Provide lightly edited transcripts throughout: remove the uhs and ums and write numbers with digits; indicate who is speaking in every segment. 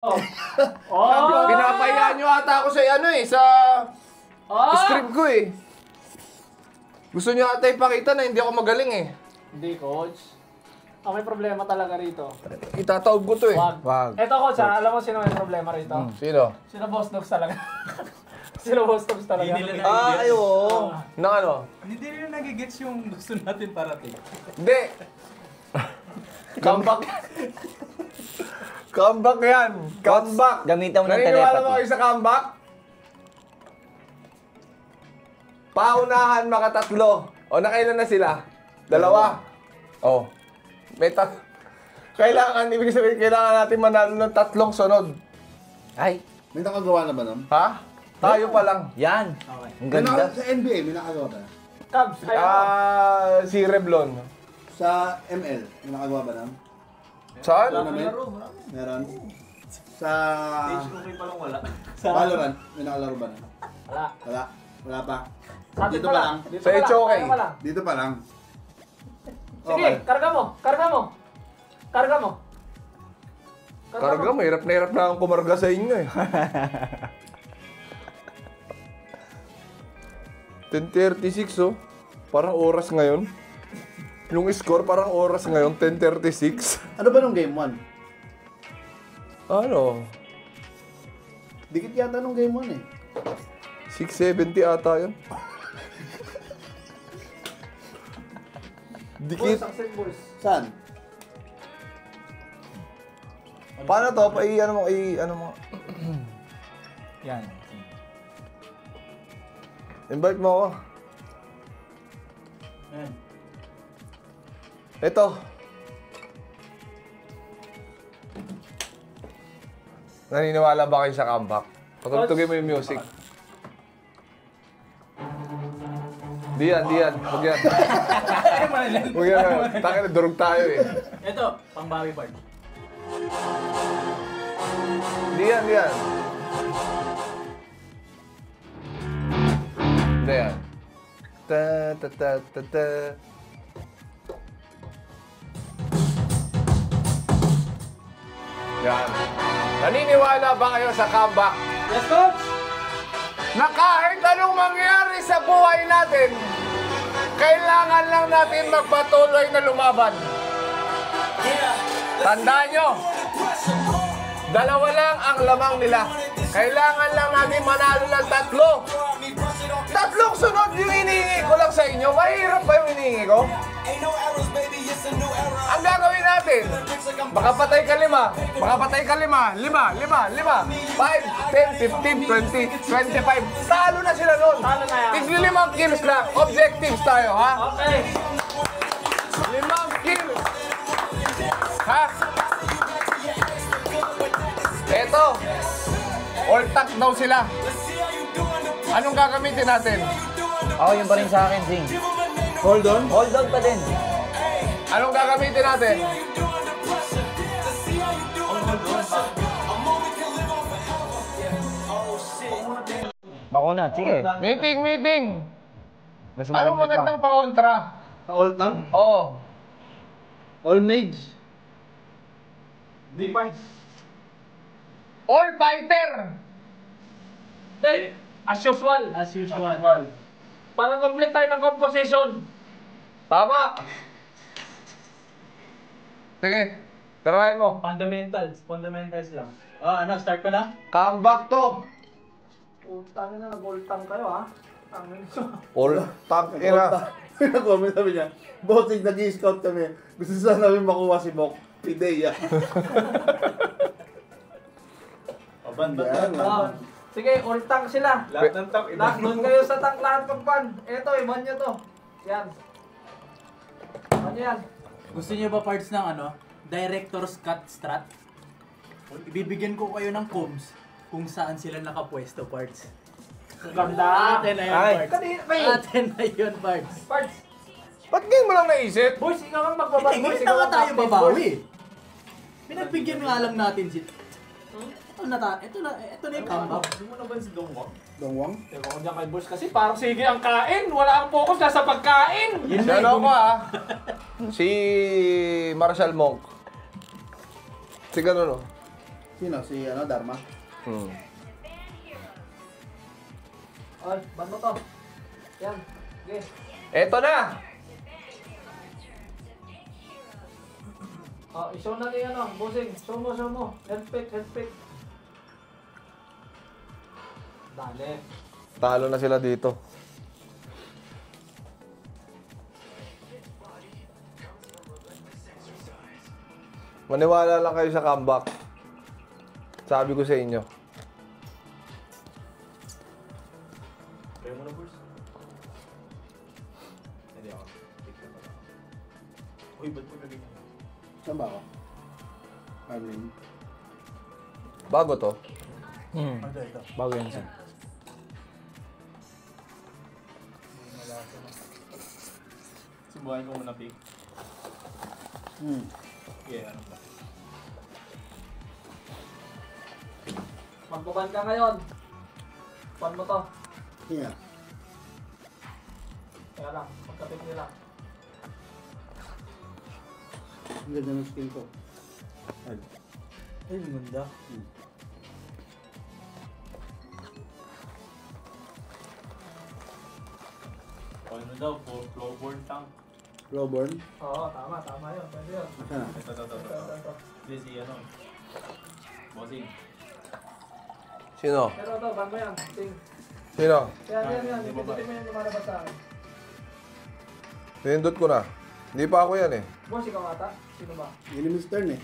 Speaker 1: Pinapahiya nyo ata ako sa script ko eh. Gusto nyo ata ipakita na hindi ako magaling eh.
Speaker 2: Hindi, coach. May problema talaga rito.
Speaker 1: Itataob ko to eh.
Speaker 2: Wag. Eto, coach, alam mo sino may problema rito?
Speaker 1: Sino?
Speaker 2: Sino Boss Dogs talaga? Sino Boss Dogs talaga?
Speaker 3: Hindi nila
Speaker 1: oo. Nang ano?
Speaker 3: Hindi nila nagigets yung gusto natin parating.
Speaker 1: Hindi. Comeback. Comeback yan. Comeback.
Speaker 4: Gamitan mo ng
Speaker 1: Naniniwala mo
Speaker 4: telepathy.
Speaker 1: kayo sa comeback? Paunahan makatatlo. O nakailan na sila? Dalawa. Oh. Kailangan, ibig sabihin, kailangan natin manalo ng 3 sunod.
Speaker 4: Ay,
Speaker 5: May nakagawa na ba nun?
Speaker 1: Ha? Tayo pa lang.
Speaker 4: yan. Ang ganda.
Speaker 5: Sa NBA, may nakagawa ba?
Speaker 2: Cubs, ayaw.
Speaker 1: Si Revlon.
Speaker 5: Sa ML, may nakagawa ba nun?
Speaker 1: Saan?
Speaker 5: Tournament? Meron. Sa
Speaker 3: Okay pa lang wala.
Speaker 5: Valorant, may nakalaro ba nun?
Speaker 2: Wala.
Speaker 5: Wala. Wala pa.
Speaker 2: Sa atin
Speaker 5: Dito
Speaker 2: pa
Speaker 5: pa
Speaker 2: lang.
Speaker 5: lang.
Speaker 2: Dito
Speaker 1: Sa
Speaker 2: pa lang.
Speaker 1: HOK.
Speaker 2: Tayo pa lang.
Speaker 5: Dito pa lang.
Speaker 2: Sige, karga mo. Karga mo. Karga mo.
Speaker 1: Karga, mahirap na hirap na akong kumarga sa inyo eh. 10:36 oh. Parang oras ngayon. Yung score parang oras ngayon, 10:36.
Speaker 5: Ano ba nung game 1?
Speaker 1: Ano?
Speaker 5: Dikit yata nung game 1 eh.
Speaker 1: 670 ata yun. Dikit.
Speaker 5: Saan?
Speaker 1: Paano to? Ano mo?
Speaker 3: Yan.
Speaker 1: Invite mo ako.
Speaker 3: Yan.
Speaker 1: Ito. Naniniwala ba kayo sa comeback? Patugtugin mo yung music. Diyan. Huwag yan. Huwag yan. Taka na, durog tayo eh.
Speaker 3: Ito, pangbawi part.
Speaker 1: Diyan. Diyan. Ta. Yan. Naniniwala ba kayo sa comeback?
Speaker 2: Yes, coach!
Speaker 1: Na kahit anong mangyari sa buhay natin, kailangan lang natin magpatuloy na lumaban. Tandaan nyo, 2 lang ang lamang nila. Kailangan lang natin manalo ng 3. 3 sunod yung hinihingi ko lang sa inyo. Mahirap ba yung hinihingi ko? Ang gagawin natin, baka patay ka 5. Baka patay ka 5. 5, 10, 15, 20, 25. Talo na sila nun.
Speaker 2: Talo na yan.
Speaker 1: Tigli 5 kills lang. Objectives tayo, ha?
Speaker 2: Okay.
Speaker 1: 5 kills. Ha? Eto. All tack daw sila. Anong gagamitin natin?
Speaker 4: Ako yun pa rin sa akin, Zing.
Speaker 5: Hold on.
Speaker 4: Hold on pa din.
Speaker 1: Anong gagamitin natin?
Speaker 4: Bakuna, sige.
Speaker 1: Meeting.
Speaker 4: Gusto
Speaker 1: Anong
Speaker 4: mo
Speaker 1: magandang pa-kontra?
Speaker 5: Hold on.
Speaker 1: Oo.
Speaker 5: All mage.
Speaker 2: Defense.
Speaker 1: All fighter.
Speaker 2: As usual.
Speaker 3: As usual.
Speaker 2: Para complete tayo ng composition.
Speaker 1: Tama. Sige. Tarahin mo.
Speaker 3: Fundamentals lang. Ano, start ko na?
Speaker 1: Comeback to.
Speaker 2: Utang na, nag-ultang kayo ha.
Speaker 1: All tack ina.
Speaker 5: Nag-comment sabi niya, Bossing, nag-i-scout kami. Gusto sana namin makuha si Bok. Pideya.
Speaker 2: Ah, sige, ultang sila.
Speaker 3: Lahat ng talk,
Speaker 2: Lahat doon kayo sa tank, lahat ng pan. Eto, iban nyo to. Yan. Iban nyo yan.
Speaker 3: Gusto niyo ba parts ng director's cut strat? Ibibigyan ko kayo ng comms kung saan sila nakapwesto parts.
Speaker 2: Ganda.
Speaker 3: Atin na yun,
Speaker 4: Ay.
Speaker 3: parts.
Speaker 2: Kanina, wait.
Speaker 3: Atin na yun, parts.
Speaker 2: Parts.
Speaker 1: Ba't ngayon mo lang naisip?
Speaker 2: Boys, ikaw ang magbabag.
Speaker 3: Hindi,
Speaker 2: Boys,
Speaker 3: ganito
Speaker 2: ikaw
Speaker 3: nga
Speaker 2: ang
Speaker 3: tayo
Speaker 2: captain,
Speaker 3: babawi.
Speaker 2: boys.
Speaker 3: Pinagbigyan nga lang natin si... Ito na yung comeback. Hindi mo na ba si Dongwang?
Speaker 5: Dongwang?
Speaker 2: Teka ko dyan kay boss kasi parang sige ang kain. Wala ang focus nasa pagkain.
Speaker 1: Si ano ko Si Marshall Monk. Si ganun o.
Speaker 5: Sino? Si Dharma?
Speaker 2: Ay, ban mo to. Yan. Okay.
Speaker 1: Eto na!
Speaker 2: I-show na niya bossing. Show mo. Health pick. Dali.
Speaker 1: Talo na sila dito. Maniwala lang kayo sa comeback. Sabi ko sa inyo.
Speaker 3: Kaya mo na, boss. Hindi ako. Uy, ba't mo naging?
Speaker 5: Saan ba ako? Armin.
Speaker 1: Bago to.
Speaker 3: Ito.
Speaker 4: Bago yan sing.
Speaker 3: Subukan ko muna, pick. Yeah, ano ba?
Speaker 2: Magbukan ka ngayon. Ban mo to.
Speaker 5: Yeah.
Speaker 2: Kaya lang, magkapit nila.
Speaker 5: Ang ganda ng skin ko.
Speaker 3: Ay, ganda. Ano daw, flowboard tank.
Speaker 5: Lowborn.
Speaker 2: Oo, tama yun. Pwede yun.
Speaker 5: Saan na?
Speaker 2: Ito.
Speaker 3: Hindi si ano. Bossing.
Speaker 1: Sino?
Speaker 2: Pero ito, ban mo yan. Sing.
Speaker 1: Sino?
Speaker 2: Yan. Ipindutin mo yung lumalabas sa akin.
Speaker 1: Pinindot ko na. Hindi pa ako yan eh.
Speaker 2: Boss, ikaw ata? Sino ba?
Speaker 5: Enemy's turn eh.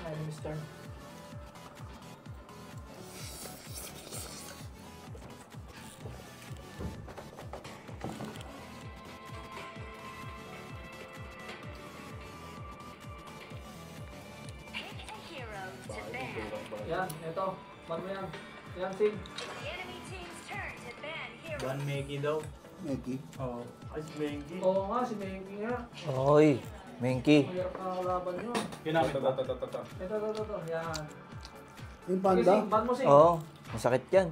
Speaker 2: Ay, Mr. Yan, ito. Ban mo yan. Yan, Sing.
Speaker 3: Ban Meki daw.
Speaker 5: Neki.
Speaker 3: Oo. Ay, si Meki.
Speaker 2: Oo nga, si Mengi nga.
Speaker 4: Oy, Menki.
Speaker 2: Mahirap na kalaban nyo.
Speaker 3: Ginamit ba?
Speaker 2: Ito. Yan.
Speaker 5: Yung
Speaker 2: Sige,
Speaker 5: panda?
Speaker 2: Sing. Ban mo, Sing.
Speaker 4: Oo, masakit yan.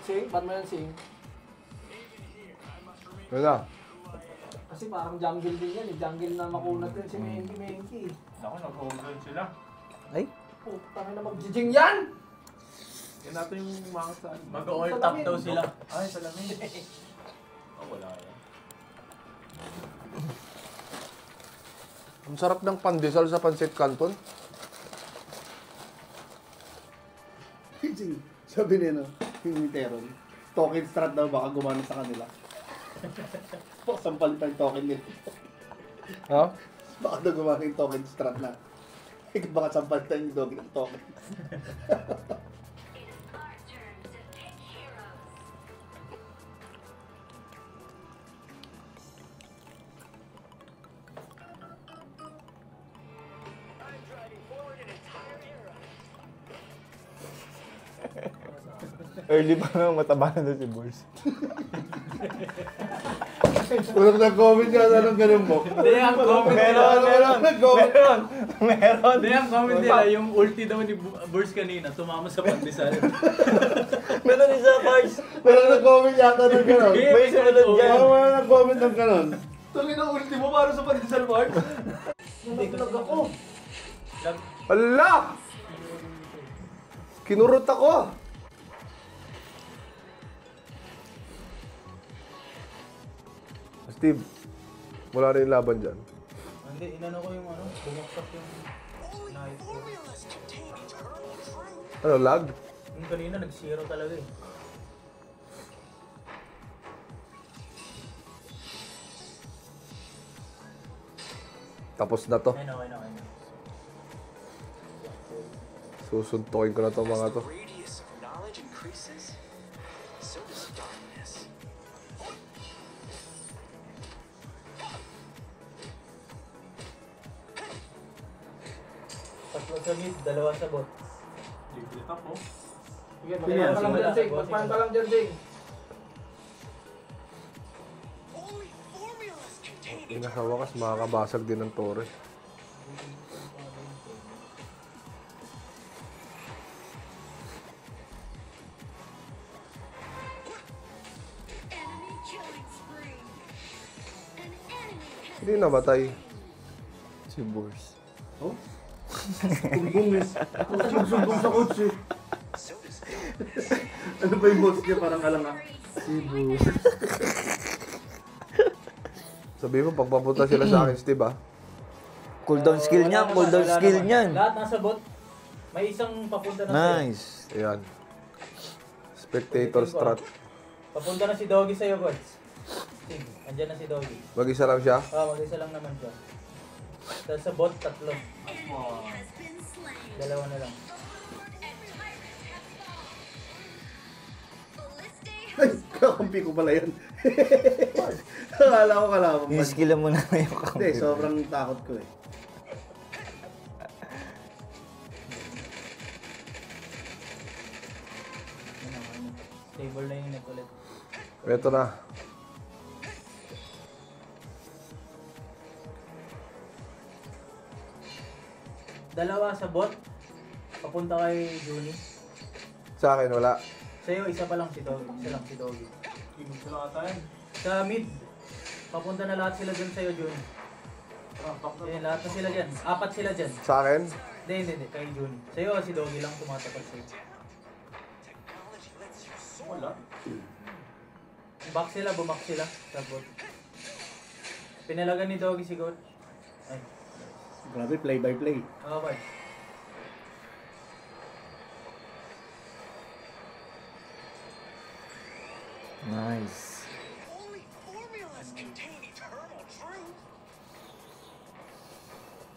Speaker 2: Sing, ban mo yan, Sing.
Speaker 1: Yun na.
Speaker 2: Kasi parang jungle din yan. Jungle na makunat din si Mengi.
Speaker 3: Ako, nag-hold sila.
Speaker 4: Ay,
Speaker 2: Puta na magjijing yan!
Speaker 3: Yan natin yung mga saan. Mag-all top daw sila. Ay, salamin. Wala yan.
Speaker 1: Ang sarap ng pandesal sa pancit canton.
Speaker 5: Sabi niya yung Teron. Token strat daw baka gumana sa kanila. Sampal pa yung token nila.
Speaker 1: Ha?
Speaker 5: Baka daw gumana yung token strat na. Baka sampal tayo yung token.
Speaker 4: early pa lang mataba na si Boys.
Speaker 5: Walang nag-comment ka na ng ganun mo.
Speaker 3: Hindi, ang comment nila.
Speaker 4: Meron.
Speaker 3: Hindi, ang comment nila, yung ulti daw ni Burst kanina, tumama sa pandesal.
Speaker 4: Meron isa, Bars.
Speaker 5: Walang nag-comment yata ng ganun.
Speaker 4: May sumunod dyan.
Speaker 5: Walang nag-comment ng ganun.
Speaker 2: Tuloy na ultimo para sa pandesal mark. Nalaglag ako.
Speaker 1: Ala! Kinurot ako. Steve, wala rin laban dyan.
Speaker 3: Hindi, inano ko yung ano, bumuksak yung knife ko.
Speaker 1: Ano, lag?
Speaker 3: Yung kanina, nag-zero talaga eh.
Speaker 1: Tapos na to.
Speaker 3: I know.
Speaker 1: Susuntukin ko na to mga to.
Speaker 6: Radius of knowledge increases, so does darkness.
Speaker 3: Tatlo sa mid, dalawa sa bot. Libre tap oh.
Speaker 2: Sige, magpahan ka lang dyan, Sing. Magpahan ka lang dyan, Sing.
Speaker 6: Only formulas contain
Speaker 1: Sa wakas, makakabasag din ng tore. Hindi namatay.
Speaker 4: Si Boys.
Speaker 5: Oh? Sumbong eh. Ako kasi yung sumbong sa coach eh. Ano ba yung boss niya? Parang alang ah. Si boss.
Speaker 1: Sabi mo, pagpapunta sila sa akin, Steve, ah.
Speaker 4: Cooldown skill niyan, cooldown skill niyan.
Speaker 3: Lahat nasa bot. May isang papunta na sa'yo.
Speaker 4: Nice.
Speaker 1: Ayan. Spectator strat.
Speaker 3: Papunta na si Doggy sa'yo, Gods. Sige, andyan na si Doggy.
Speaker 1: Mag-isa lang siya.
Speaker 3: Mag-isa lang naman siya. Tapos sa bot, 3. Dalawa na lang.
Speaker 5: Ay, kakampi ko pala yan. Akala ko kalaban pa.
Speaker 4: Iniskillan mo na yung
Speaker 5: Hindi,
Speaker 4: kampi.
Speaker 5: sobrang takot ko eh.
Speaker 3: Stable na yung net ulit.
Speaker 1: Ito na.
Speaker 3: Dalawa sa bot. Papunta kay Juni.
Speaker 1: Sa akin, wala.
Speaker 3: Sa'yo, isa pa lang si Doggy. Isa lang si Doggy. Sa mid. Papunta na lahat sila dun sa'yo, Juni. Lahat na sila dyan. 4 sila dyan.
Speaker 1: Sa akin?
Speaker 3: Hindi. Kay Juni. Sa'yo, si Doggy lang tumatapat sa'yo. Bumak sila sa bot. Pinalagan ni Doggy si God. Ay.
Speaker 5: Grabe, play by play.
Speaker 3: Okay.
Speaker 4: Nice.
Speaker 6: Only formulas contain eternal truth.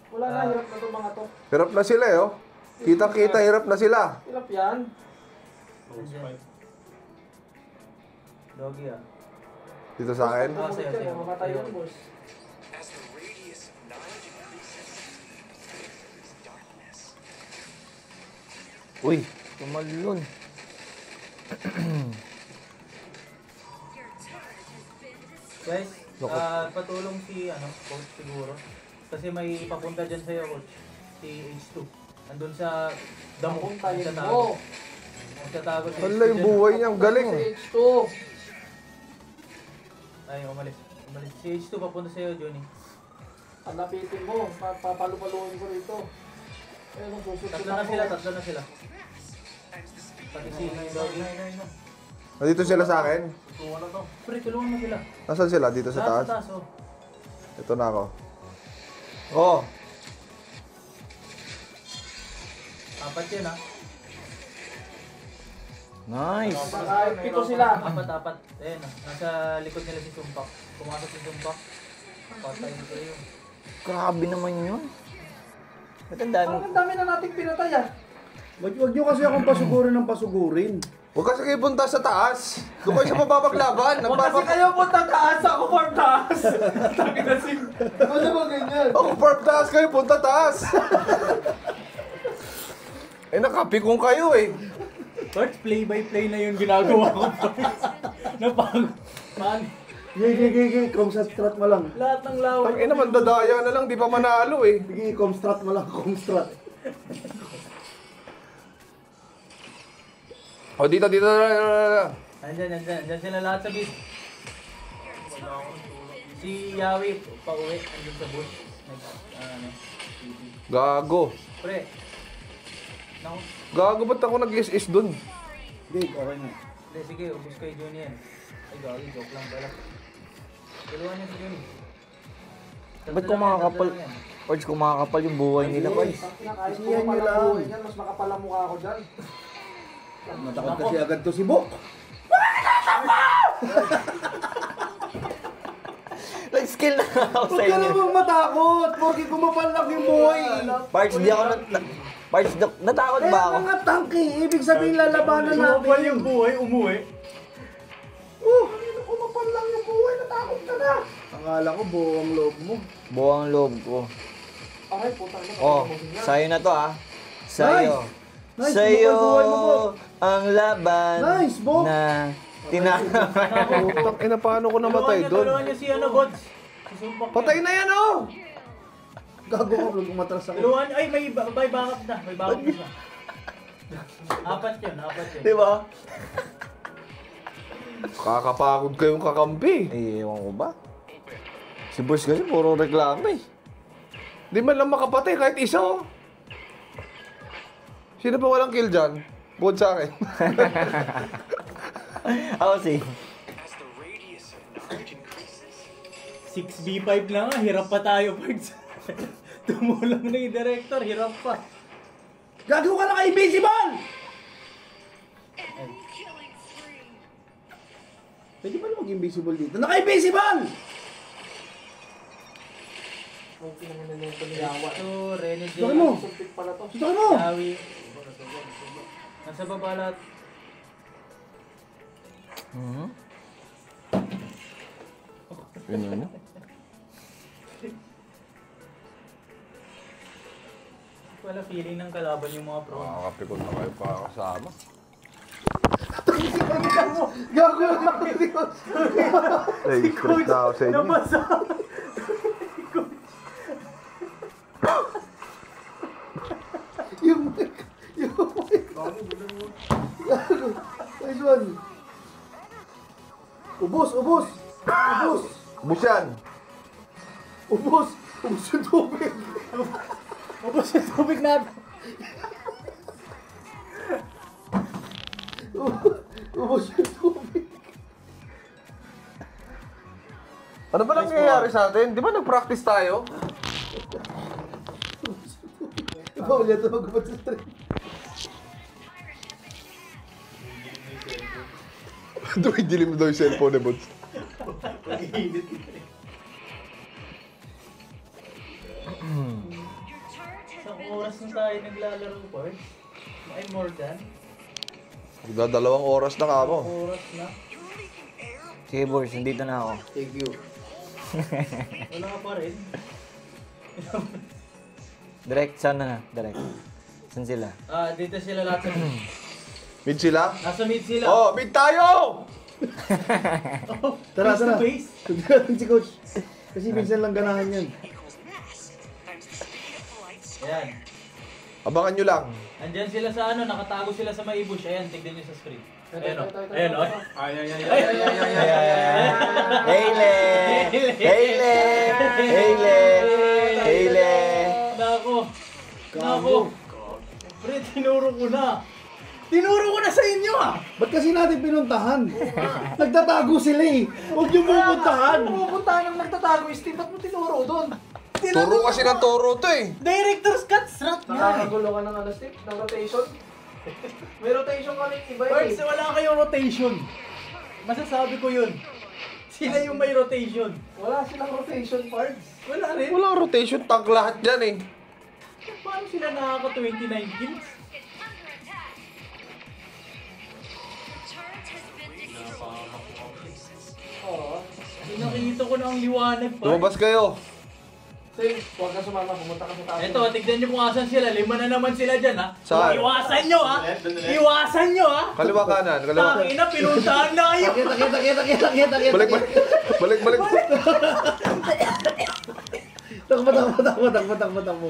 Speaker 2: Wala na, hirap na itong mga to.
Speaker 1: Hirap na sila, eh, oh. Kita-kita, hirap na sila.
Speaker 2: Hirap yan.
Speaker 3: Doggy ah.
Speaker 1: Dito sa akin.
Speaker 3: Sa'yo.
Speaker 2: Mamatay yan, boss.
Speaker 6: As the radius of knowledge increases, is darkness.
Speaker 4: Uy, tumalon.
Speaker 3: Guys, patulong si coach siguro. Kasi may papunta dyan sa'yo, coach. Si H2. Andun sa damo.
Speaker 2: Papuntayin
Speaker 3: Sa
Speaker 2: mo.
Speaker 3: tago si
Speaker 1: Hala, yung buhay niya, ang galing.
Speaker 2: Si H2.
Speaker 3: Ay, umalis. Si H2 papunta sa'yo, Johnny.
Speaker 2: Alapitin mo. Papalupaluin ko rito. Eh, nung susunod
Speaker 3: Tatlo na sila. Pati si Doggy.
Speaker 1: Nandito sila sa akin.
Speaker 3: Pre, tulungan mo sila.
Speaker 1: Nasaan sila? Dito sa
Speaker 3: Lahat
Speaker 1: taas?
Speaker 3: sa taas, oh.
Speaker 1: Ito na ako.
Speaker 4: Oh,
Speaker 3: 4 yan, ah.
Speaker 4: nice.
Speaker 2: Kahit 7 sila.
Speaker 3: 4. Ayan, ah. Nasa likod nila si Sumpak. Pumasok si Sumpak. Patay nito yun.
Speaker 4: Grabe naman yun. Ba't ang dami?
Speaker 2: Parang ang dami na nating pinatay ah.
Speaker 5: Wag nyo kasi akong pasugurin ng pasugurin.
Speaker 1: Huwag kasi kayo punta sa taas. Doon kayo sa mapapaglaban.
Speaker 2: Huwag kasi kayo punta taas, ako for taas. Taki na si... Ano ba ganyan?
Speaker 1: Ako parp taas kayo, punta taas. Eh, nakapikong kayo eh.
Speaker 3: First, play-by-play na yung ginagawa ko. Napag... Man,
Speaker 5: Gigi, comstrat mo lang.
Speaker 3: lahat ng lawak.
Speaker 1: Ang ina, mandadaya na lang, di pa manalo eh.
Speaker 5: Gigi, comstrat mo lang, comstrat.
Speaker 1: O, dito.
Speaker 3: Andyan sila lahat sa beat. Si Yawi, pauwi, andun sa bush.
Speaker 1: Gago.
Speaker 3: Pre. Naku.
Speaker 1: Gago, ba't ako nag-is dun?
Speaker 5: Gigi, okay na.
Speaker 3: Hindi, sige, ubus kay Johnny yan. Ay, gagi, joke lang pala. Tulungan niya si Johnny.
Speaker 4: Ba't kumakapal? Parts kumakapal yung buhay nila, guys.
Speaker 2: Kahit
Speaker 5: Yan
Speaker 2: ko
Speaker 5: nyo
Speaker 2: pala
Speaker 5: lang.
Speaker 2: buhay yan, mas makapal ang mukha ko dyan.
Speaker 5: Natakot kasi agad to si Bok.
Speaker 4: Nag-skill na ako
Speaker 5: Huwag
Speaker 4: sa
Speaker 5: ka
Speaker 4: inyo.
Speaker 5: namang matakot. Porque kumapal lang yung buhay.
Speaker 4: Parts, di ako Parts, natakot ba ako?
Speaker 5: Kaya mga tangke, ibig sabihin lalabanan natin.
Speaker 3: yung buhay, umuwi.
Speaker 5: Kumapal lang yung buhay, natakot ka na. Akala ko buo ang loob mo.
Speaker 4: Buwang loob ko.
Speaker 2: Aray, puta na.
Speaker 4: Oh, sa'yo na to ah. Sa'yo.
Speaker 5: Nice,
Speaker 4: Sa'yo
Speaker 5: buhay mo, Bok.
Speaker 4: ang laban
Speaker 5: Nice, Bok.
Speaker 4: na tinatawag.
Speaker 1: Putang ina, paano ko namatay dun?
Speaker 3: Tulungan niyo si Bods. Si Sumpak.
Speaker 1: Patay na yan, oh!
Speaker 5: Gago ka, vlog, umatras ako.
Speaker 3: Tulungan niyo. Ay, may backup na. May backup na siya. 4 yun.
Speaker 4: Di ba?
Speaker 1: Kakapagod kayong kakampi.
Speaker 4: Eh, ewan ko ba? Si boss kasi puro reklamo eh.
Speaker 1: Di man lang makapatay kahit isa, oh. Sino pa walang kill dyan? Bukod sa akin.
Speaker 4: Ako si.
Speaker 6: As the radius of knowledge increases,
Speaker 3: 6v5 lang nga, hirap pa tayo, Pards. Tumulang na yung director, hirap pa.
Speaker 5: Gago ka na kay Invisible! Pwede ba na mag-invisible dito? Naka-invisible!
Speaker 3: Ito, Renegade.
Speaker 5: Susakin mo!
Speaker 2: Sumpit pala to.
Speaker 5: Susakin mo!
Speaker 3: Yawi. Nasa baba lahat.
Speaker 1: Yun.
Speaker 3: Wala feeling ng kalaban yung mga pro.
Speaker 1: Makakapikon na kayo pa kasama.
Speaker 5: Gago na ako!
Speaker 1: Ay, stress na ako sa inyo.
Speaker 3: Nabasa!
Speaker 5: Yung mic! Gago! Nice one! Ubus! Ubus! Ubus!
Speaker 1: Ubus yan!
Speaker 5: Ubus! Ubus yung tubig!
Speaker 3: Ubus yung tubig natin.
Speaker 5: Ubus yung tubig!
Speaker 1: Ano ba nangyayari sa atin? Di ba nag-practice tayo?
Speaker 5: Bawal yan ito mag-ubad sa stream.
Speaker 1: Doon, dilim daw yung cellphone ni Bods.
Speaker 3: Isang oras na tayo naglalaro, Pards. May more than.
Speaker 1: Magdadalawang oras na ka mo.
Speaker 3: Oras na.
Speaker 4: Sige, boys, nandito na ako.
Speaker 5: Thank you.
Speaker 3: Wala ka pa rin.
Speaker 4: Direct, sana na? Direct. Saan sila?
Speaker 3: Dito sila lahat sa mid.
Speaker 1: Mid sila?
Speaker 3: Nasa mid sila.
Speaker 1: Oh, mid tayo!
Speaker 5: Tara,
Speaker 3: Face to
Speaker 5: tara.
Speaker 3: face.
Speaker 5: Tugnan natin si Coach. Kasi minsan lang ganahan yan.
Speaker 6: equals mass times the speed of light.
Speaker 3: Ayan.
Speaker 1: Abangan nyo lang.
Speaker 3: Andyan sila sa ano, nakatago sila sa may bush. Ayan, tignan nyo sa screen. Ayan o. Ayan o.
Speaker 4: Hayle! Hayle! Hayle! Hayle!
Speaker 3: Nako. Nako. Pre, tinuro ko na. Tinuro ko na sa inyo ah.
Speaker 5: Ba't kasi natin pinuntahan? Nagtatago sila eh. Huwag niyo pupuntahan.
Speaker 2: Pupuntahan ng nagtatago, Steve. Ba't mo tinuro doon?
Speaker 1: Turo kasi ng turo to eh.
Speaker 3: Director's cut, strat nga eh.
Speaker 2: Nakakagulo ka ng ano, Steve? Ng rotation? May rotation kami iba
Speaker 3: Birds,
Speaker 2: eh.
Speaker 3: wala kayong rotation. Masasabi ko yun. Sila yung may rotation.
Speaker 2: Wala silang rotation parts.
Speaker 3: Wala rin.
Speaker 1: Walang rotation, tank lahat dyan eh.
Speaker 3: Paano sila nakaka-29 kills?
Speaker 2: Oo.
Speaker 3: Nakikita ko na ang liwanag pa.
Speaker 1: Lumabas kayo.
Speaker 2: Steve, huwag ka sumama. Pumunta ka sa taas.
Speaker 3: Eto, tignan nyo kung asan sila. 5 na naman sila dyan ha.
Speaker 1: Saan?
Speaker 3: Iwasan nyo ha. Iwasan nyo ha.
Speaker 1: Kaliwa kanan, kaliwa.
Speaker 3: Tangina, pinuntahan na kayo.
Speaker 5: Kita.
Speaker 1: Balik.
Speaker 5: Takbo.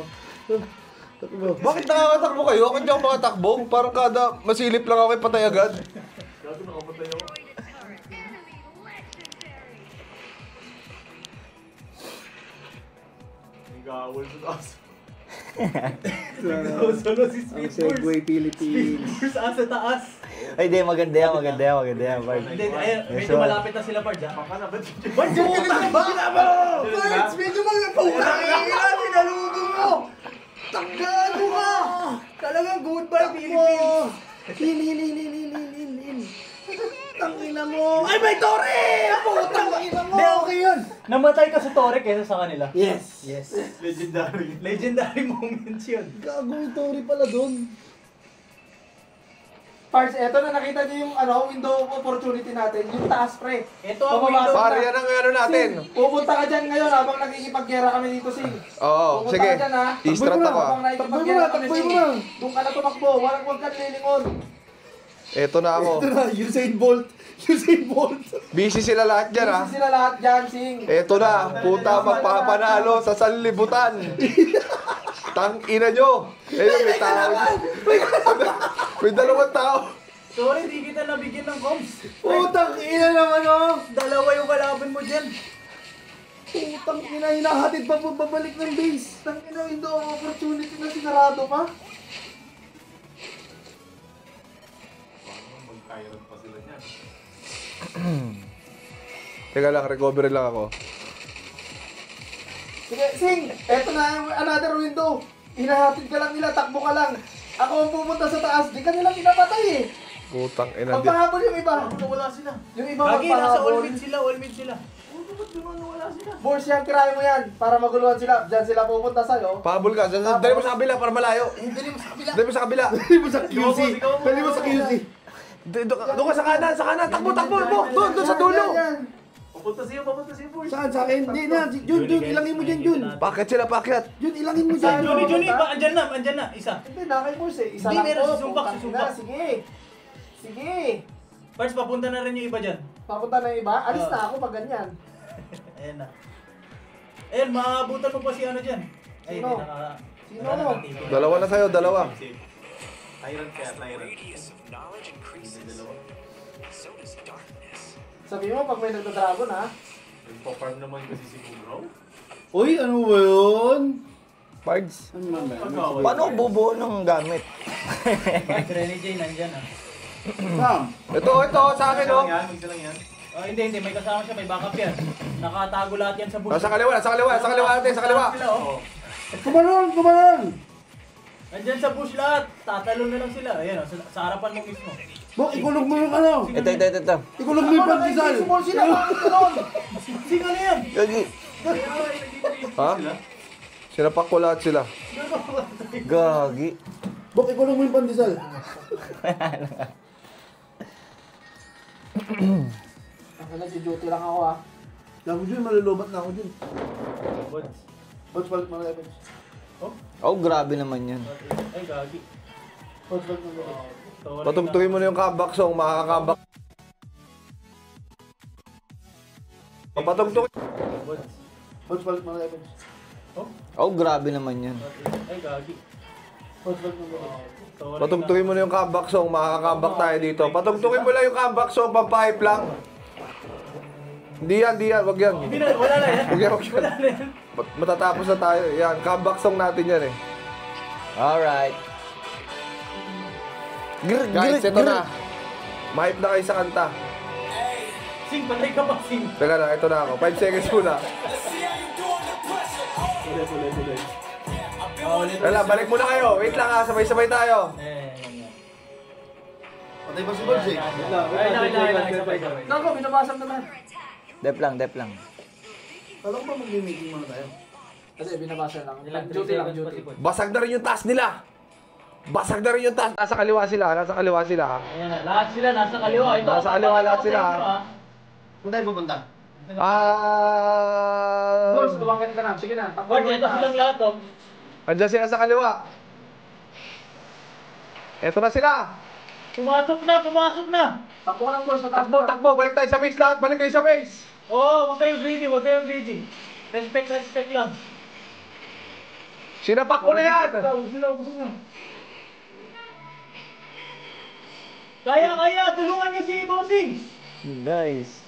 Speaker 1: Bakit nakakatakbo kayo? Ako hindi ako makatakbo. Parang kada masilip lang ako ay patay agad.
Speaker 3: Solo si
Speaker 5: Ang
Speaker 3: Speedforce.
Speaker 5: Segway Philippines.
Speaker 3: Speedforce asa taas.
Speaker 4: Ay, di, maganda yan, Bard.
Speaker 3: Hindi, ayun, medyo
Speaker 4: Yes,
Speaker 3: malapit na sila Pards ha.
Speaker 5: Ba't dyan ka na
Speaker 3: Pards, medyo magpaputang ina, sinalubong mo. Tagado ka. Talagang goodbye Philippines.
Speaker 5: Lin. Tangina mo. Ay, may Tore! Putang ina mo.
Speaker 3: Hindi, okay yun. Namatay ka sa Torre kesa sa kanila.
Speaker 5: Yes.
Speaker 3: Legendary moments yun.
Speaker 5: Gago yung Tore pala doon.
Speaker 2: Parts, eto na nakita niyo yung ano, window of opportunity natin. Yung taas, pre.
Speaker 3: Ito ang
Speaker 2: Pababa
Speaker 3: window.
Speaker 1: Pare, yan ang ano natin.
Speaker 2: Sing, pupunta ka dyan ngayon habang nakikipaggera kami dito, Sing.
Speaker 1: Oo,
Speaker 2: Pupunta
Speaker 1: sige.
Speaker 2: ka dyan, ha?
Speaker 1: I-strat ako.
Speaker 2: Habang nakikipaggera kami,
Speaker 5: Takboy
Speaker 2: Sing.
Speaker 5: mo na.
Speaker 2: Doon ka na tumakbo. Huwag ka lilingon.
Speaker 1: Eto na ako.
Speaker 5: Ito na, Usain Bolt.
Speaker 1: Busy sila lahat dyan ha.
Speaker 2: Kasi sila lahat dyan, Sing.
Speaker 1: Eto na, puta magpapanalo sa sanlibutan. Tang ina nyo. Ayun, may tao. May dalawang tao.
Speaker 3: Sorry, di kita nabigyan ng comms.
Speaker 5: Putang ina naman oh.
Speaker 3: Dalawa yung kalaban mo dyan.
Speaker 5: Putang ina, hinahatid pa babalik ng base.
Speaker 2: Tangina, window of opportunity na sinarado pa.
Speaker 1: Teka lang, recovery lang ako.
Speaker 2: Sige, Sing! Eto na yung another window. Hinahatid ka lang nila, takbo ka lang. Ako ang pumunta sa taas, di ka nilang pinapatay eh.
Speaker 1: Putang ina.
Speaker 2: Magpahabol yung iba.
Speaker 3: Wala sila.
Speaker 2: Yung iba
Speaker 3: Lagi, nasa all
Speaker 2: magpahabol.
Speaker 3: mid sila, all mid sila. Ba't wala sila?
Speaker 2: Boss yan, kirahin mo yan. Para maguluhan sila. Diyan sila pupunta sa'yo.
Speaker 1: Pahabol ka. Dali mo sa kabila para malayo.
Speaker 2: Dali mo sa kabila.
Speaker 1: Dali mo sa kabila.
Speaker 5: Dali mo sa QC. Dali mo sa QC.
Speaker 1: Doon ka sa kanan, sa kanan. Takbo, takbo. Doon sa dulo.
Speaker 3: Papunta siya, boys.
Speaker 5: Saan? Sa akin? Hindi na. Jun, ilangin mo dyan, Jun.
Speaker 1: Paket sila, paket.
Speaker 5: Jun, ilangin mo dyan.
Speaker 3: Johnny, andyan na, isa.
Speaker 2: Hindi, nakay boss eh. Isa
Speaker 3: Hindi,
Speaker 2: lang
Speaker 3: meron
Speaker 2: po.
Speaker 3: susumpak,
Speaker 2: Putang
Speaker 3: susumpak.
Speaker 2: ina, Sige. Sige.
Speaker 3: First, papunta na rin yung iba dyan.
Speaker 2: Papunta na yung iba. Alis na ako pag ganyan.
Speaker 3: Ayan na. Ayan, maabutan mo pa si ano dyan. Ay,
Speaker 2: Sino?
Speaker 3: hindi naka...
Speaker 2: Sino?
Speaker 3: wala na nakatitig.
Speaker 1: Dalawa na sa'yo, dalawa.
Speaker 6: As the radius of knowledge increases, so does darkness.
Speaker 2: Sabi mo, pag may nagda-dragon ha.
Speaker 5: Uy, ano ba yun?
Speaker 4: Pards.
Speaker 5: Ano man ba?
Speaker 4: Paano ko bubuo ng gamit?
Speaker 3: Ay, si Rene J, nandyan ah.
Speaker 5: Sam,
Speaker 1: Ito, sa akin, oh.
Speaker 3: Oh, hindi, may kasama siya, may backup yan. Nakatago lahat yan sa bush.
Speaker 1: Sa kaliwa natin, sa kaliwa.
Speaker 3: Sila, oh.
Speaker 5: kumanon!
Speaker 3: Nandyan sa bush lahat, tatalon na lang sila. Ayan, oh, sa harapan mo mismo.
Speaker 5: Bok, ikulog mo yung ano.
Speaker 4: Ito.
Speaker 5: Ikulog mo yung pandesal.
Speaker 2: Sumol sila. Bakit ganun?
Speaker 3: Sino na yan?
Speaker 4: Gagi.
Speaker 1: Ha? Sinapak ko lahat sila.
Speaker 4: Gagi.
Speaker 5: Bok, ikulog mo yung pandesal.
Speaker 2: Ako na, si duty lang ako ha.
Speaker 5: Lago Jun, malulubat na ako Jun.
Speaker 3: Bods.
Speaker 5: Bots, balik mga levels.
Speaker 4: Oh, grabe naman yan.
Speaker 3: Ay, gagi.
Speaker 5: Bots, balik mga levels.
Speaker 1: Patugtugin mo na yung comeback song, makaka-comeback. Patugtugin.
Speaker 3: Bods.
Speaker 5: Bots, balik mga levels.
Speaker 4: Oh, grabe naman yan.
Speaker 3: Ay, gagi.
Speaker 5: Bots, balik mga levels.
Speaker 1: Patugtugin mo na yung comeback song, makaka-comeback tayo dito. Patugtugin mo lang yung comeback song, pampahype lang. Hindi yan, wag yan.
Speaker 3: Hindi na, wala na yan.
Speaker 1: Wag yan. Matatapos na tayo. Yan, comeback song natin yan eh.
Speaker 4: Alright.
Speaker 1: Guys, ito na. Mahype na kayo sa kanta.
Speaker 3: Sing, patay ka pa, Sing.
Speaker 1: Teka na, ito na ako. 5 seconds muna. Wala, balik muna kayo. Wait lang ha, sabay-sabay tayo.
Speaker 3: Yan.
Speaker 5: Patay ba si Bots eh?
Speaker 3: Ay, sabay.
Speaker 2: Nago, binabasag naman.
Speaker 4: Dep lang.
Speaker 5: Alam ko ba mag-meeting muna tayo?
Speaker 2: Kasi binabasa lang.
Speaker 3: Ilang
Speaker 2: Duty lang,
Speaker 3: 3 seconds pa
Speaker 2: duty.
Speaker 3: si Bods.
Speaker 1: Basag na rin yung taas nila. Basag na rin yung taas. Nasa kaliwa sila.
Speaker 3: Ayan na, lahat sila nasa kaliwa. Ito,
Speaker 1: Nasa kaliwa lahat sila.
Speaker 5: Kung tayo pupunta?
Speaker 2: Boss, tuwangin ka na. Sige na. Takbo
Speaker 3: Bods,
Speaker 2: mo
Speaker 3: ito
Speaker 2: na.
Speaker 3: silang lahat, oh.
Speaker 1: Andiyan sila sa kaliwa. Eto na sila.
Speaker 3: Pumasok na!
Speaker 2: Takbo ka lang, boss.
Speaker 1: Takbo. Balik tayo sa base lahat. Balik kayo sa base.
Speaker 3: Oo, huwag kayong greedy. Respect lang.
Speaker 1: Sinapak ko na yan.
Speaker 3: Kaya, tulungan niyo si Bossing!
Speaker 4: Nice.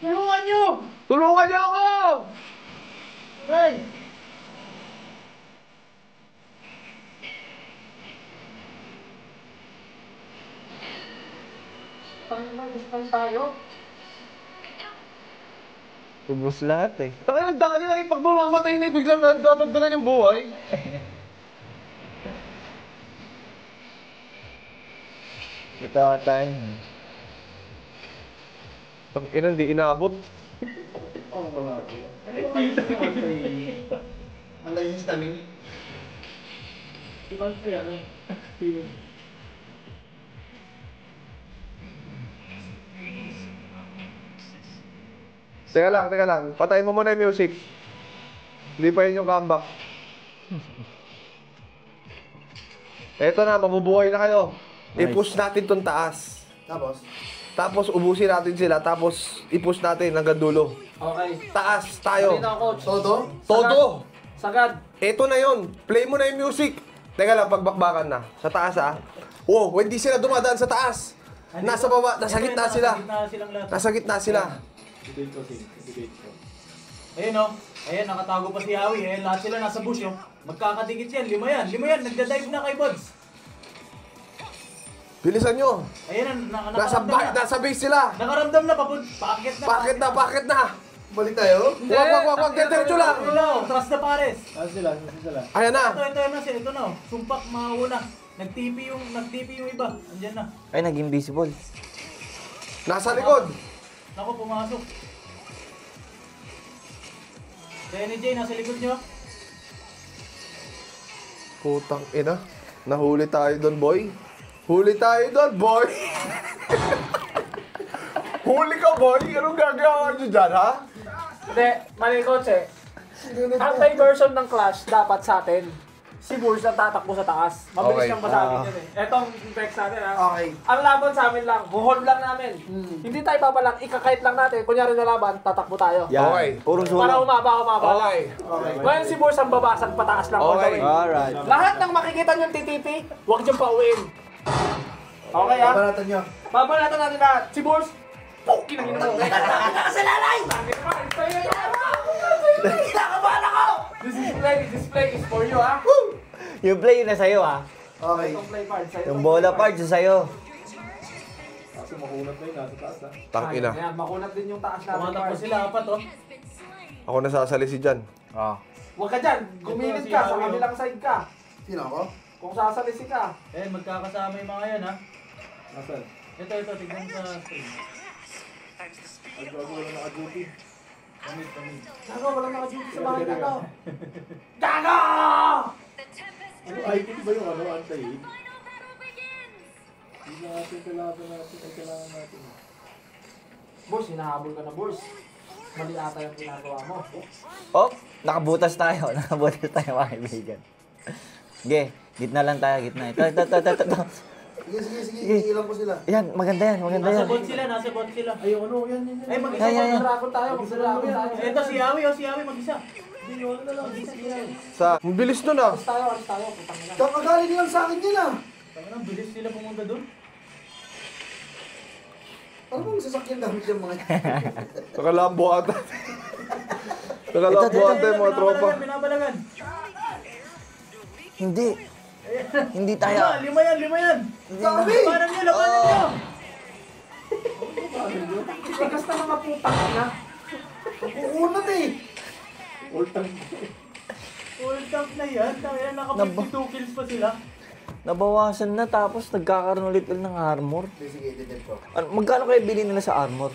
Speaker 3: Tulungan niyo!
Speaker 1: Tulungan niyo ako.
Speaker 3: Ay!
Speaker 2: Tangin tayo.
Speaker 4: Ubus lahat eh.
Speaker 1: Ang dami na rin pag bumamatay na biglang nadadagdagan yung buhay.
Speaker 4: Kita tayo.
Speaker 1: Ang ina, hindi inaabot.
Speaker 5: Ang layo sa tamin.
Speaker 1: Teka lang. Patayin mo muna yung music. Hindi pa yun yung comeback. Eto na, mabubuhay na kayo.
Speaker 4: Nice.
Speaker 1: I-push natin tong taas.
Speaker 5: Tapos,
Speaker 1: Ubusin natin sila. Tapos i-push natin hanggang dulo.
Speaker 2: Okay.
Speaker 1: Taas tayo.
Speaker 2: Dito ang coach.
Speaker 1: Todo.
Speaker 2: Sagad.
Speaker 1: Eto na yun. Play mo na yung music. Teka lang, pagbakbakan na. Sa taas ah. Wow, hindi sila dumadaan sa taas. Nasa baba, nasa gitna sila. Nasa gitna sila.
Speaker 3: Ayun oh. Ayan, nakatago pa si Yawi. Ayan, lahat sila nasa bush oh. Magkakadikit yan. Lima yan. Nagda-dive na kay Bods.
Speaker 1: Bilisan nyo.
Speaker 3: Ayun na,
Speaker 1: Nasa base sila.
Speaker 3: Nakaramdam na, pakit na.
Speaker 1: Bakit na?
Speaker 2: Balik tayo?
Speaker 1: Wag, diretso lang.
Speaker 3: Trust na pares.
Speaker 5: Saan sila?
Speaker 1: Ayan na.
Speaker 3: Ito na. Sumpak, mauna. Nag-TP yung iba. Andyan na.
Speaker 4: Ay, nag-invisible.
Speaker 1: Nasa likod.
Speaker 3: Ako, pumasok. Jenny J, nasa likod nyo.
Speaker 1: Putang ina. Nahuli tayo doon, boy. Huli boy. Huli ka, boy. Anong gagawa nyo dyan, ha?
Speaker 7: Hindi, mali coach eh. Ang diversion ng Clash dapat sa atin. Si Bulls ang tatakbo sa taas. Mabilis
Speaker 1: Okay.
Speaker 7: kang masabi yun eh. Etong Vex natin ha.
Speaker 2: Okay.
Speaker 7: Ang laban sa amin lang, hold lang namin. Hindi tayo babalang, ikakait lang natin. Kunyari na laban, tatakbo tayo.
Speaker 4: Yan.
Speaker 1: Okay.
Speaker 4: Puro
Speaker 7: Para
Speaker 4: sulong.
Speaker 7: umaba.
Speaker 1: Okay.
Speaker 7: Ngayon si Bulls ang babasag pataas lang. all the
Speaker 1: Okay.
Speaker 7: way.
Speaker 4: Alright.
Speaker 7: Lahat ng makikita nyo TTP, huwag niyong pauwiin. Okay ha?
Speaker 2: Pabalatan nyo.
Speaker 7: Babalatan natin lahat. Si Bulls, pukin ang ina mo. This play is for you ha.
Speaker 4: Yung play na sa'yo, ah.
Speaker 2: Okay.
Speaker 7: Itong play part sa'yo.
Speaker 4: Yung bola parts yung sa'yo.
Speaker 5: Kasi makunat na yun, nasa taas ha.
Speaker 1: Tang ina.
Speaker 7: Ayan, makunat din yung taas natin.
Speaker 3: Tumatakbo
Speaker 7: Cards.
Speaker 3: sila, apat oh.
Speaker 1: Ako nasasalisi dyan.
Speaker 4: Ah.
Speaker 7: Huwag ka dyan, gumilid ka, sa kabilang side ka.
Speaker 2: Sino ako?
Speaker 7: Kung sasalisi ka.
Speaker 3: Eh, magkakasama yung mga yan ha.
Speaker 5: Nasaan?
Speaker 3: Ito, tignan sa screen.
Speaker 5: Wala naka-duty.
Speaker 3: Pamit.
Speaker 7: Gago, walang naka-duty sa bahay na to. Gago!
Speaker 5: Ano, item ba yung anti-hit? Hindi natin kailangan natin.
Speaker 7: Boss, hinahabol ka na, boss. Mali ata yung ginagawa mo.
Speaker 4: Oh, nakabutas tayo. Nakabutas tayo, mga kaibigan. Sige, gitna lang tayo, gitna. Ito.
Speaker 2: Sige. Ilang ko sila.
Speaker 4: Yan, maganda yan.
Speaker 3: Nasa bot sila.
Speaker 2: Ayun, ano, yan.
Speaker 3: Eh, mag-isa
Speaker 4: Yan, yan, yan.
Speaker 7: Dragon tayo, mag-dragon tayo.
Speaker 3: Ito, si Yawi, mag-isa.
Speaker 1: Sa, ang bilis nun ah.
Speaker 7: Alis tayo, putang ina.
Speaker 2: Kakagaling lang sa akin yun ah.
Speaker 3: Ang bilis nila pumunta doon.
Speaker 2: Ano bang sasakyan gamit yung mga yan?
Speaker 1: Nakalambo ata. Nakalambo ata yung mga tropa.
Speaker 3: Binabalagan.
Speaker 4: Hindi. Hindi tayo.
Speaker 3: Lima yan.
Speaker 2: Dami!
Speaker 3: Labanan nyo.
Speaker 7: Tikas na mga putang ina.
Speaker 2: Kukunat eh.
Speaker 5: All time.
Speaker 3: Full tank na yan. Naka-52 kills pa sila.
Speaker 4: Nabawasan na tapos nagkakaroon ulit ng armor.
Speaker 2: Sige, edit ko.
Speaker 4: Magkano kayo bilhin nila sa armor?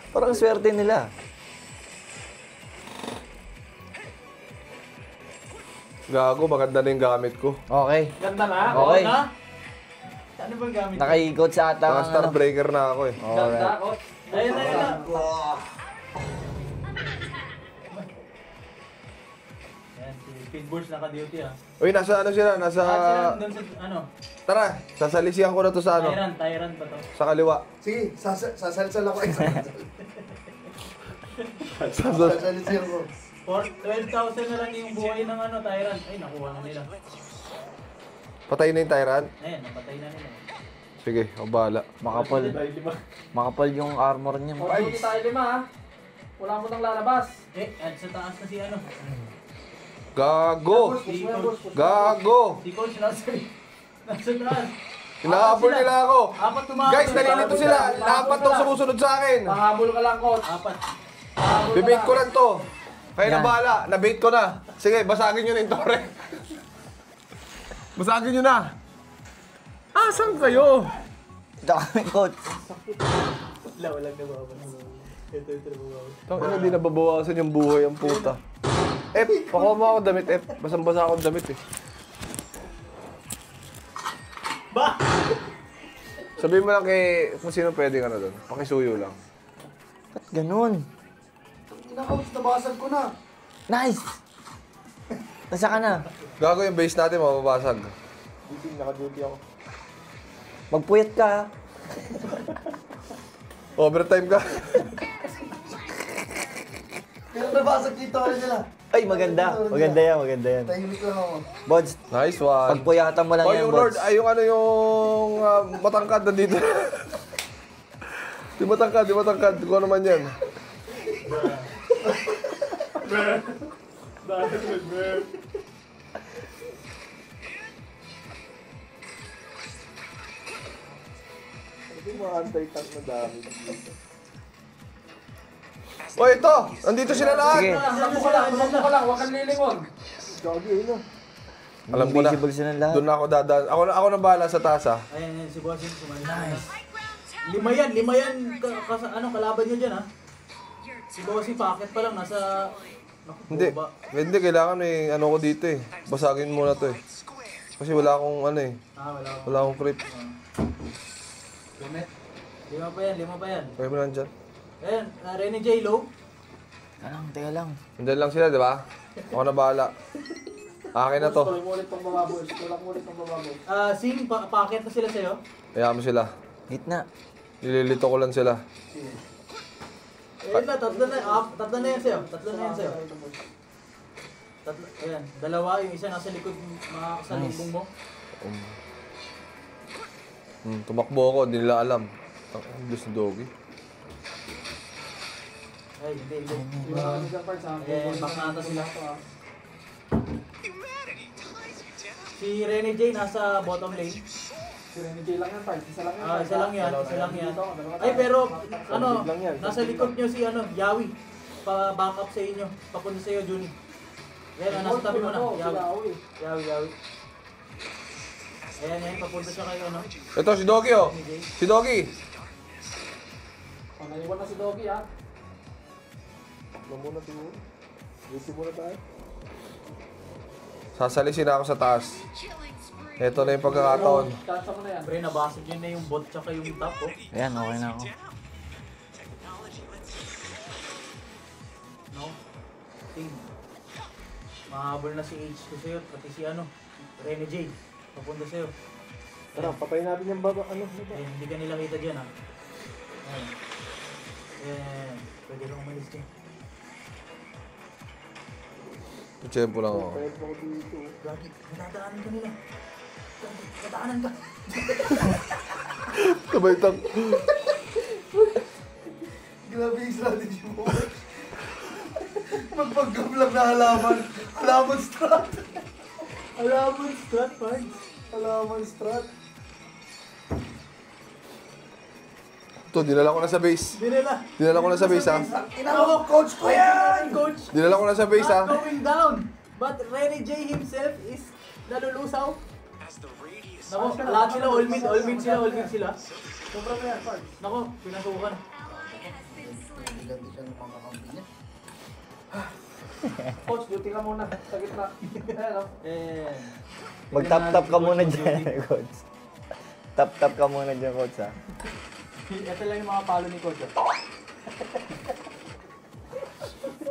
Speaker 4: Parang swerte nila.
Speaker 1: Gago, maganda na yung gamit ko.
Speaker 4: Okay.
Speaker 7: Ganda na.
Speaker 4: Okay.
Speaker 3: Na? Ano bang gamit?
Speaker 4: Nakaikot sa ata
Speaker 1: Mga
Speaker 4: ang
Speaker 1: star breaker na ako eh.
Speaker 7: Ganda,
Speaker 4: Alright.
Speaker 7: coach.
Speaker 3: Ayun na. Yan, si Pitbulls naka-duty ah.
Speaker 1: Uy, nasa ano sila? Nasa...
Speaker 3: Doon sa, ano?
Speaker 1: Tara, sasalisihan ko na to sa ano?
Speaker 3: Tyrant ba to?
Speaker 1: Sa kaliwa.
Speaker 2: Sige, sasalsal ako eh.
Speaker 1: Sasal...
Speaker 2: Sasalisiyan ko.
Speaker 3: 12,000 na lang yung buhay ng ano, Tyrant. Ay, nakuha na nila.
Speaker 1: Patay na yung tyrant?
Speaker 3: Ayan, napatay na nila.
Speaker 1: Sige, ako bahala.
Speaker 4: Makapal. Makapal yung armor niya.
Speaker 7: Hindi tayo lima ha. Wala mo nang lalabas.
Speaker 3: Eh, at sa taas na si ano.
Speaker 1: Gago!
Speaker 7: Push mo yan, boss.
Speaker 1: Gago!
Speaker 3: Si Coach nasa taas.
Speaker 1: Hinahabol nila ako.
Speaker 3: Apat tumawag.
Speaker 1: Guys, nalilito sila. Dapat tong sumusunod sa akin.
Speaker 7: Pahabol ka lang, coach.
Speaker 3: Apat.
Speaker 7: Pahabol ka
Speaker 1: Bibait
Speaker 7: lang.
Speaker 1: ko lang to. Kaya na
Speaker 4: Yan.
Speaker 1: bahala. Nabait ko na. Sige, basagin nyo na yung tore. Basagin nyo na. Asan kayo?
Speaker 4: Ito kami, coach.
Speaker 3: Walang nababawas. Ito nababawas.
Speaker 1: Tangina, di nababawasan yung buhay ang puta. Pakuha mo ako damit, Basang-basa akong damit eh.
Speaker 3: Ba!
Speaker 1: Sabihin mo lang kay kung sino pwede ka na doon. Pakisuyo lang.
Speaker 4: Ba't ganun?
Speaker 2: Inakouch, nabasag ko na.
Speaker 4: Nice! Nasa ka na?
Speaker 1: Gago yung base natin, mababasag.
Speaker 5: Naka-duty ako.
Speaker 4: Magpuyat ka, ha?
Speaker 1: Overtime ka.
Speaker 2: Pero nabasag dito ka nila.
Speaker 4: Ay, maganda. Maganda yan.
Speaker 2: Tahimik lang ako.
Speaker 4: Bods,
Speaker 1: Nice one.
Speaker 4: pagpuyatan mo lang
Speaker 1: Oh,
Speaker 4: yan,
Speaker 1: yung Lord,
Speaker 4: Bods.
Speaker 1: ay yung ano yung matangkad nandito. Di matangkad. Kung ano man yan.
Speaker 5: Mga anti-tank na dami.
Speaker 1: O ito, andito sila lahat.
Speaker 4: Sige.
Speaker 2: Takbo ka lang, huwag kang lilingon.
Speaker 5: Gagi, yun ah.
Speaker 1: Alam ko na.
Speaker 4: Invisible silang lahat.
Speaker 1: Doon na ako dadaan. Ako na bahala sa taas ha.
Speaker 3: Ayan, si Bossing sumali. Nice. Lima yan. Kalaban nyo dyan ha. Si Bossing packet pa lang, nasa... Naku,
Speaker 1: Hindi.
Speaker 3: baba.
Speaker 1: Hindi, kailangan may ano ko dito eh. Basagin muna to eh. Kasi wala akong ano eh.
Speaker 3: Wala ko.
Speaker 1: Wala akong creep.
Speaker 3: Lima pa yan.
Speaker 1: Kaya mo lang dyan.
Speaker 3: Ayan, Rene J. Low.
Speaker 4: Teka lang.
Speaker 1: Hindi lang sila, di ba? Ako na bahala. Akin na to.
Speaker 2: Tuloy mo ulit pang bababol. Tulak mo ulit pang bababol.
Speaker 3: Sing, packet na sila sa'yo.
Speaker 1: Kaya mo sila.
Speaker 4: Gitna.
Speaker 1: Nililito ko lang sila.
Speaker 3: Ayun na, tatlo na yan sa'yo. Ayan, dalawa, yung isa nasa likod, sa lubong mo.
Speaker 1: Tumakbo ako, hindi nila alam. Ang bilis ni Doggy.
Speaker 3: Ay, hindi.
Speaker 2: Ano dyan, Pards, ha?
Speaker 3: Back na ata sila. Si Rene J nasa bottom lane.
Speaker 2: Si Rene J lang yan, Pards. Isa lang yan.
Speaker 3: Isa lang yan. Ay, pero, nasa likod nyo si, Yawi. Pa-back up sa inyo. Papunta sa iyo, Juni. Ayan, nasa tabi mo na. Yawi. Ayan, papunta siya kayo,
Speaker 1: Ito, si Doggy oh. Si Doggy.
Speaker 2: Naiwan na si Doggy, ha?
Speaker 5: Ano muna siguro? Busy muna tayo.
Speaker 1: Sasalisin ako sa taas. Ito na yung pagkakataon.
Speaker 2: Kansa mo na yan.
Speaker 3: Pre, nabasag yun na yung bot tsaka yung top, oh.
Speaker 4: Ayan, okay na ako.
Speaker 3: No? Ting. Mahabol na si H ko sa'yo, pati si Rene J. Papunta sa'yo.
Speaker 5: Tara, patayin natin yung baba.
Speaker 3: Ayan, hindi ka nila kita dyan, ha. Ayan. Ayan. Pwede kang umalis dyan.
Speaker 1: Tiyempo lang ako.
Speaker 5: Pwede ako dito.
Speaker 3: Gagi, natadaanan ka nila. Natadaanan ka.
Speaker 1: Kabaitang.
Speaker 2: Grabe yung strategy mo. Magpagkablang na halaman. Halaman strat.
Speaker 3: Alaman strat, Pards.
Speaker 2: Halaman strat.
Speaker 1: Ito, dinala ko na sa base. Dinala ko na sa base ha.
Speaker 2: Inako, coach ko yan!
Speaker 3: Coach,
Speaker 1: Dinala ko na sa base ha.
Speaker 3: not going down. But Rene J himself is nalulusaw. Nako, lahat sila all mid sila.
Speaker 2: Sobrang na yan, Pards.
Speaker 3: Nako, pinasukan.
Speaker 2: Coach, duty ka muna. Sa gitna. Ayan, o.
Speaker 4: Mag-tap-tap ka muna dyan, coach. Tap-tap ka muna dyan, coach, ha.
Speaker 3: Ito lang yung mga palo ni Coach.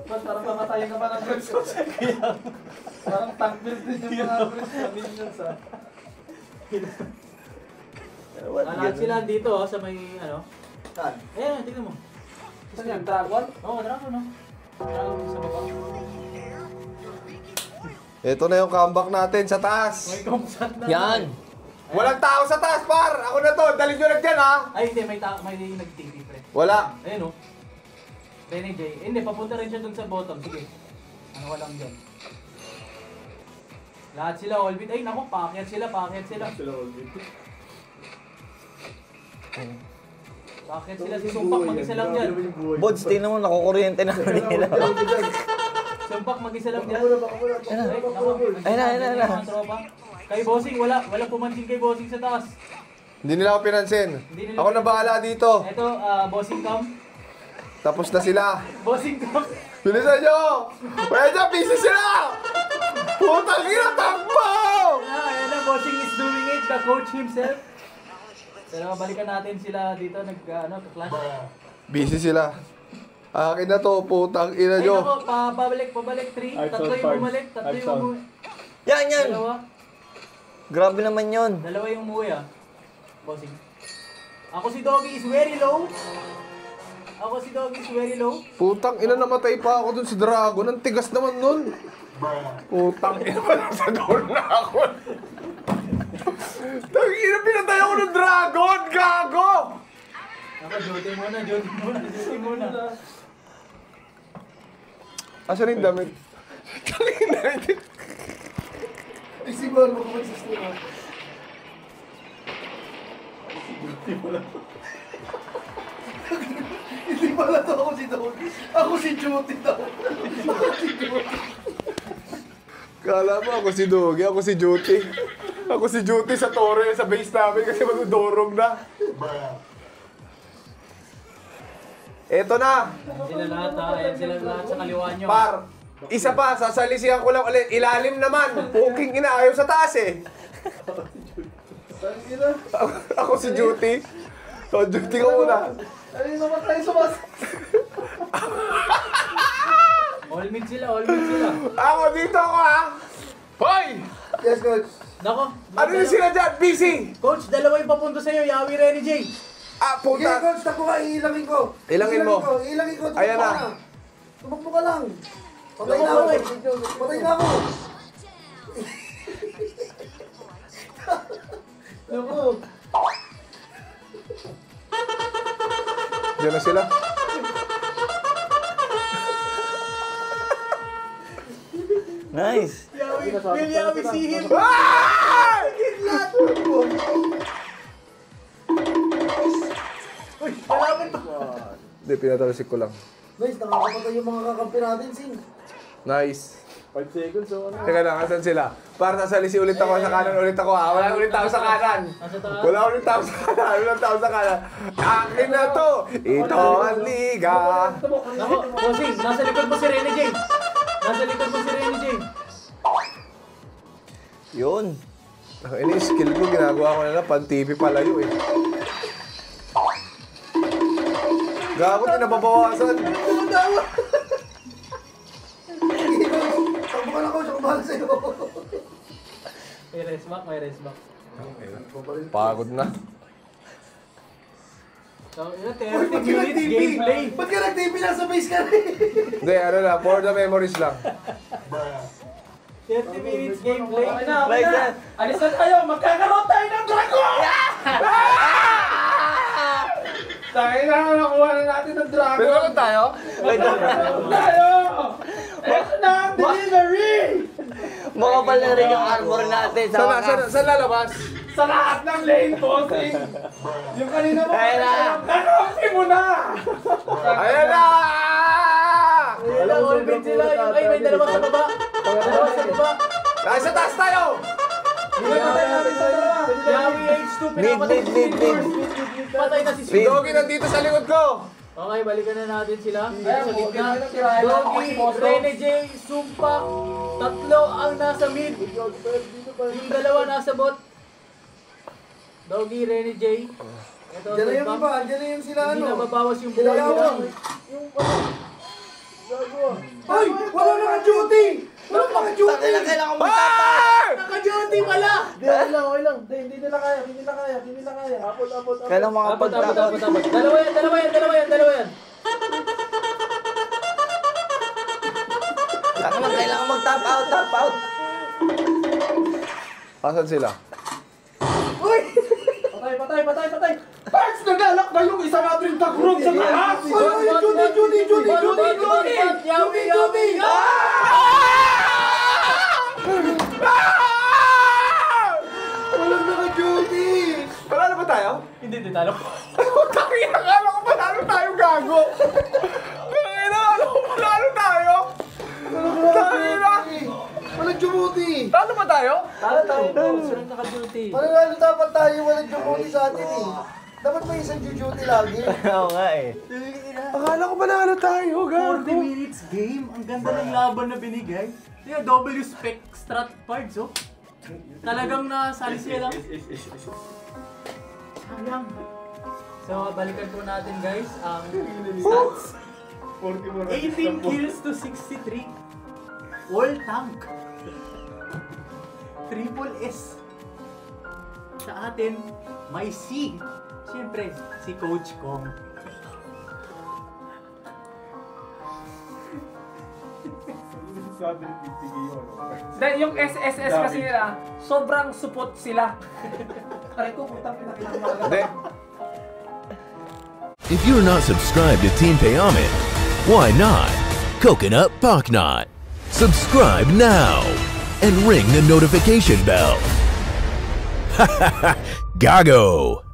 Speaker 2: Mas parang mamatayin ka pa ng coach. Parang tank build din yung mga minions, ha.
Speaker 3: Lahat sila dito sa may
Speaker 2: Saan?
Speaker 3: Ayan, tingnan mo.
Speaker 2: Saan yan? Dragon?
Speaker 3: Oo, dragon no. Dragon sa baba.
Speaker 1: Ito na yung comeback natin sa taas.
Speaker 3: May kumsat na.
Speaker 4: Yan!
Speaker 1: Walang tao sa taas, par! Ako na to, dalhin nyo na dyan ha!
Speaker 3: Ay, hindi, may nag-TV, pre.
Speaker 1: Wala.
Speaker 3: Ayun o. Rene J. Hindi, papunta rin siya dun sa bottom. Sige. Ano ka lang dyan. Lahat sila all bit. Ay, naku, paakyat sila. Paakyat sila si Sumpak, mag-isa lang dyan.
Speaker 4: Bods, tingnan mo, nakukuryente na nila.
Speaker 3: Sumpak, mag-isa lang dyan. Ay, naku.
Speaker 4: Ayun na.
Speaker 3: Mga tropa. Kay Bossing, wala pumansin kay Bossing sa taas.
Speaker 1: Hindi nila ako pinansin. Ako na bahala dito.
Speaker 3: Ito, Bossing Cam.
Speaker 1: Tapos na sila.
Speaker 3: Bossing Cam.
Speaker 1: Bilisan nyo! Pwede, busy sila! Putang ina, takbo!
Speaker 3: Ayan na, Bossing is doing it, the coach himself. Pero balikan natin sila dito, clash.
Speaker 1: Busy sila. Akin na to, putang ina
Speaker 3: Ay,
Speaker 1: nyo.
Speaker 3: nako, pabalik, 3. Tatlo yung bumalik,
Speaker 4: Yan!
Speaker 3: Dalawa.
Speaker 4: Grabe naman yun.
Speaker 3: Dalawa yung umuwi, Bossing. Ako si Doggy is very low.
Speaker 1: Putang ina, namatay pa ako dun sa dragon. Ang tigas naman nun. Putang ina, sa doon na ako. Tangina, pinatay ako ng dragon! Gago!
Speaker 3: Ako, duty muna.
Speaker 1: Asan yung damit? Tangina, hindi.
Speaker 2: Isibar mo kung magsistira. Hindi pala to ako si Dodi. Ako si Juti daw. Ako si Juti.
Speaker 1: Kala mo ako si Dugi, ako si Juti. Ako si Juti sa tore, sa base namin kasi magdudurog na. Eto na.
Speaker 3: Sila lahat ha. Ayan sila lahat sa kaliwa nyo.
Speaker 1: Par, isa pa, sasalisihan ko lang ulit. Ilalim naman. Puking inaayaw sa taas eh. Ako si Juti. So, Juti ka muna.
Speaker 2: Ay, naman tayo sumas.
Speaker 3: All mid sila, all mid sila.
Speaker 1: Ako dito ako ha. Hoy!
Speaker 2: Yes, coach.
Speaker 3: Nako.
Speaker 1: Ano yung sila dyan? Busy!
Speaker 3: Coach, dalawa yung papunta sa'yo. Yawi, Renny J.
Speaker 1: Ah,
Speaker 2: Sige,
Speaker 1: puta.
Speaker 2: coach, takbo ka, ilangin ko.
Speaker 1: Ilangin mo.
Speaker 2: Ilangin ko.
Speaker 1: Ayan na.
Speaker 2: Tumakbo ka lang. Patay na ako. Patay na ako. Naku.
Speaker 1: Diyan na sila.
Speaker 4: Nice.
Speaker 3: Yawi, will Yawi see him?
Speaker 1: Ah!
Speaker 3: Uy, malapit to.
Speaker 1: Hindi, pinatalsik ko lang.
Speaker 2: Guys, nakakapatay yung mga kakampi natin, Sing.
Speaker 1: Nice.
Speaker 5: 5 seconds o ano?
Speaker 1: Teka lang, asan sila? Para sasalisi ulit ako sa kanan, ulit ako ha. Wala ulit ako sa kanan.
Speaker 3: Nasa taas.
Speaker 1: Wala ulit ako sa kanan, wala ako sa kanan. Akin na to! Ito ang liga!
Speaker 3: Nako, bossing, nasa likod mo si Renny J. Nasa likod mo si Renny J.
Speaker 4: Yun.
Speaker 1: Ini yung skill ko, ginagawa ko na lang, pan-TV palayo eh. Gago, di nababawasan.
Speaker 2: Takbo ka na, coach. Ako bahala sa'yo.
Speaker 3: May rest back, may rest back.
Speaker 1: Pagod na.
Speaker 3: So, 30 minutes gameplay.
Speaker 2: Ba't ka nag-TV lang sa base ka rin?
Speaker 1: Hindi, ano lang, for the memories lang.
Speaker 3: 30 minutes gameplay.
Speaker 4: Like that.
Speaker 7: Alis na tayo, magkakaroon tayo ng dragon! Tayo na, nakuha na natin ng dragon!
Speaker 1: Pero ano tayo?
Speaker 4: Like that.
Speaker 7: Tayo! Ito na ang delivery!
Speaker 4: Makapal na rin yung armor natin sa
Speaker 1: Saan,
Speaker 4: wakas.
Speaker 1: saan lalabas?
Speaker 7: Sa lahat ng lane bossing! Yung kanina mo,
Speaker 4: Ayan na.
Speaker 7: kakampi mo na!
Speaker 1: Ayan na!
Speaker 3: Ayun lang, all mid sila. Ay, may dalawa sa baba. Dalawa sa baba.
Speaker 1: Ay, sa taas tayo!
Speaker 3: Yawi H2, pinapatay si
Speaker 4: Mid.
Speaker 3: Patay na si
Speaker 1: Si Doggy nandito sa likod ko!
Speaker 3: Okay, balikan na natin sila. Dito
Speaker 7: Ayan,
Speaker 3: sa gitna.
Speaker 7: okay na, tirahin na ako
Speaker 3: Doggy,
Speaker 7: si Boss
Speaker 3: Rene J, Sumpak. Tatlo ang nasa mid. Yung dalawa nasa bot. Doggy, Rene J. Ito,
Speaker 2: Diyan na yung
Speaker 3: Sumpak.
Speaker 2: iba. Diyan na yung sila,
Speaker 3: Hindi
Speaker 2: ano.
Speaker 3: na babawas yung
Speaker 2: Sila
Speaker 3: buhay nila.
Speaker 2: yawang. Ay! Wala naka-duty! Wala naka-duty!
Speaker 4: Kailangan mo tapa.
Speaker 1: Ah!
Speaker 3: Naka-duty pala!
Speaker 2: Okay lang. Hindi nila kaya. Apot.
Speaker 4: Kailangan
Speaker 3: Abot.
Speaker 4: makapagtapa.
Speaker 3: Dalawa yan.
Speaker 4: Kailangan mag-tap out.
Speaker 1: Asan sila?
Speaker 7: Patay! Parts, naglalak na yung isa natin tagrog sa taas!
Speaker 2: Ay, Judy!
Speaker 3: Yawi!
Speaker 2: Walang naka-duty!
Speaker 1: Wala na ba tayo?
Speaker 3: Hindi, talo.
Speaker 1: Tangina, akala ko panalo tayo, gago! Tangina, akala ko panalo tayo! Tangina!
Speaker 2: Walang duty!
Speaker 1: Talo ba tayo?
Speaker 3: Talo tayo. Sila naka-duty.
Speaker 2: Panalo dapat tayo, walang duty sa atin eh. Dapat may isang duty lagi.
Speaker 4: Oo nga eh.
Speaker 1: Akala ko panalo tayo,
Speaker 3: 40
Speaker 1: gago!
Speaker 3: minutes game. Ang ganda ng laban na binigay. Tingnan, W spec strat parts, oh. Talagang nasali siya lang. Sayang. So, balikan po natin guys ang stats. 18 kills to 63. All tank. Triple S. Sa atin, may C. Siyempre, si Coach Kong.
Speaker 7: Dahil yung SSS kasi nila, sobrang support sila. Aray ko, putang pinakilala.
Speaker 1: Hindi.
Speaker 8: If you're not subscribed to Team Payame, why not? Coconut Pocknot. Subscribe now and ring the notification bell. Gago!